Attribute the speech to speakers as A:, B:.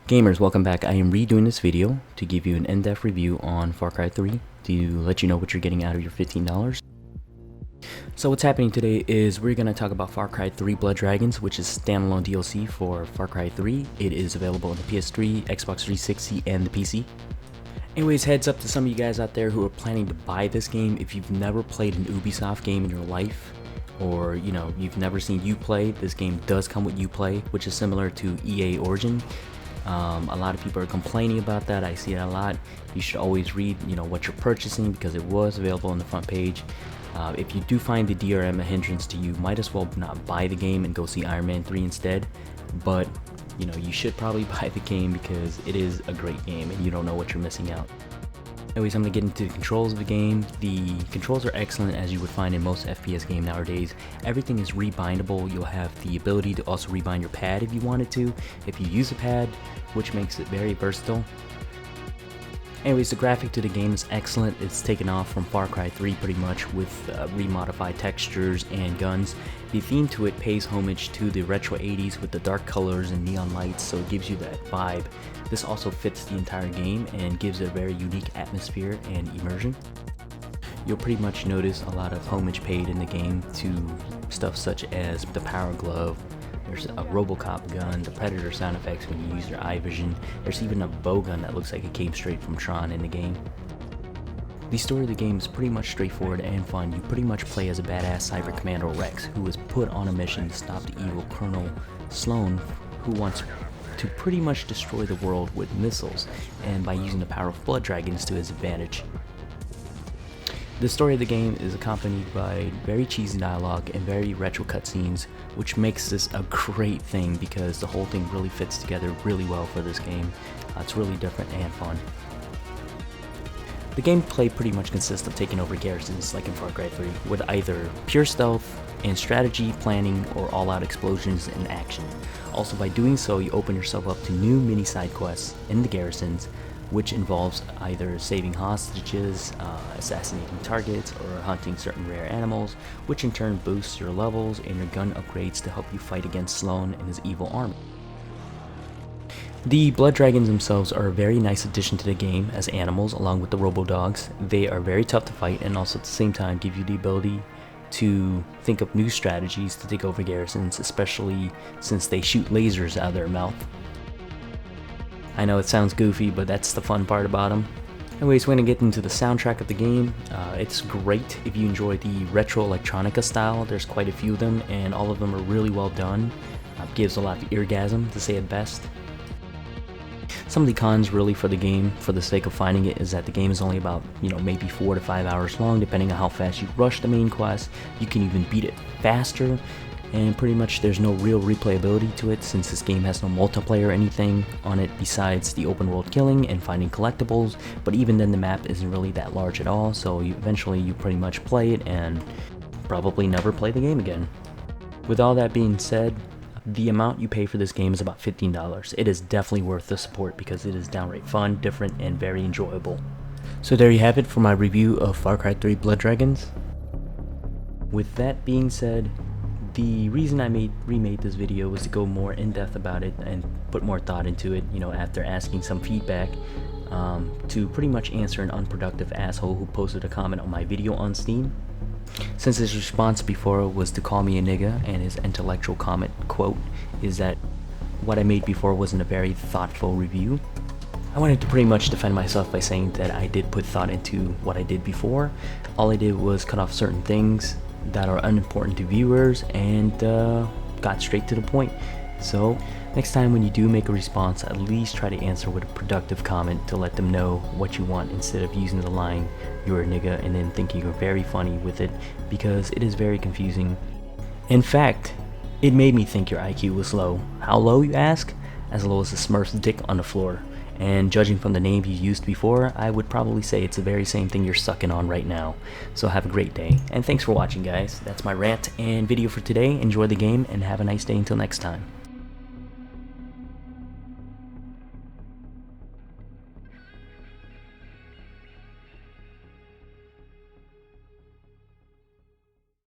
A: Gamers, welcome back. I am redoing this video to give you an in-depth review on Far Cry 3 to let you know what you're getting out of your $15. So what's happening today is we're going to talk about Far Cry 3 Blood Dragons, which is standalone DLC for Far Cry 3. It is available on the PS3, Xbox 360, and the PC. Anyways, heads up to some of you guys out there who are planning to buy this game. If you've never played an Ubisoft game in your life, or you've never seen Uplay, this game does come with Uplay, which is similar to EA Origin. A lot of people are complaining about that. I see it a lot. You should always read what you're purchasing, because it was available on the front page. If you do find the DRM a hindrance to you, might as well not buy the game and go see Iron Man 3 instead. But you should probably buy the game because it is a great game and you don't know what you're missing out. Anyways, I'm going to get into the controls of the game. The controls are excellent, as you would find in most FPS game nowadays. Everything is rebindable. You'll have the ability to also rebind your pad if you wanted to, if you use a pad, which makes it very versatile. Anyways, the graphic to the game is excellent. It's taken off from Far Cry 3 pretty much, with remodified textures and guns. The theme to it pays homage to the retro 80s with the dark colors and neon lights, so it gives you that vibe. This also fits the entire game and gives it a very unique atmosphere and immersion. You'll pretty much notice a lot of homage paid in the game to stuff such as the Power Glove. There's a Robocop gun, the Predator sound effects when you use your eye vision. There's even a bow gun that looks like it came straight from Tron in the game. The story of the game is pretty much straightforward and fun. You pretty much play as a badass Cyber Commando Rex, who is put on a mission to stop the evil Colonel Sloan, who wants to pretty much destroy the world with missiles, and by using the power of blood dragons to his advantage. The story of the game is accompanied by very cheesy dialogue and very retro cutscenes, which makes this a great thing because the whole thing really fits together really well for this game. It's really different and fun. The gameplay pretty much consists of taking over garrisons like in Far Cry 3, with either pure stealth and strategy, planning, or all-out explosions and action. Also, by doing so, you open yourself up to new mini side quests in the garrisons, which involves either saving hostages, assassinating targets, or hunting certain rare animals, which in turn boosts your levels and your gun upgrades to help you fight against Sloan and his evil army. The Blood Dragons themselves are a very nice addition to the game as animals, along with the Robo-Dogs. They are very tough to fight and also at the same time give you the ability to think of new strategies to take over garrisons, especially since they shoot lasers out of their mouth. I know it sounds goofy, but that's the fun part about them. Anyways, we're going to get into the soundtrack of the game. It's great if you enjoy the retro electronica style. There's quite a few of them, and all of them are really well done. Gives a lot of eargasm, to say it best. Some of the cons really for the game, for the sake of finding it, is that the game is only about, maybe 4 to 5 hours long, depending on how fast you rush the main quest. You can even beat it faster. And pretty much there's no real replayability to it, since this game has no multiplayer or anything on it besides the open world killing and finding collectibles. But even then, the map isn't really that large at all, so eventually you pretty much play it and probably never play the game again. With all that being said, the amount you pay for this game is about $15. It is definitely worth the support because it is downright fun, different, and very enjoyable. So there you have it for my review of Far Cry 3 Blood Dragons. With that being said, the reason I remade this video was to go more in depth about it and put more thought into it, after asking some feedback, to pretty much answer an unproductive asshole who posted a comment on my video on Steam. Since his response before was to call me a nigga, and his intellectual comment quote is that what I made before wasn't a very thoughtful review, I wanted to pretty much defend myself by saying that I did put thought into what I did before. All I did was cut off certain things that are unimportant to viewers and got straight to the point. So next time when you do make a response, at least try to answer with a productive comment to let them know what you want, instead of using the line "you're a nigga" and then thinking you're very funny with it, because it is very confusing. In fact, it made me think your IQ was low. How low, you ask? As low as a Smurf's dick on the floor. And judging from the name you used before, I would probably say it's the very same thing you're sucking on right now. So have a great day, and thanks for watching, guys. That's my rant and video for today. Enjoy the game, and have a nice day until next time.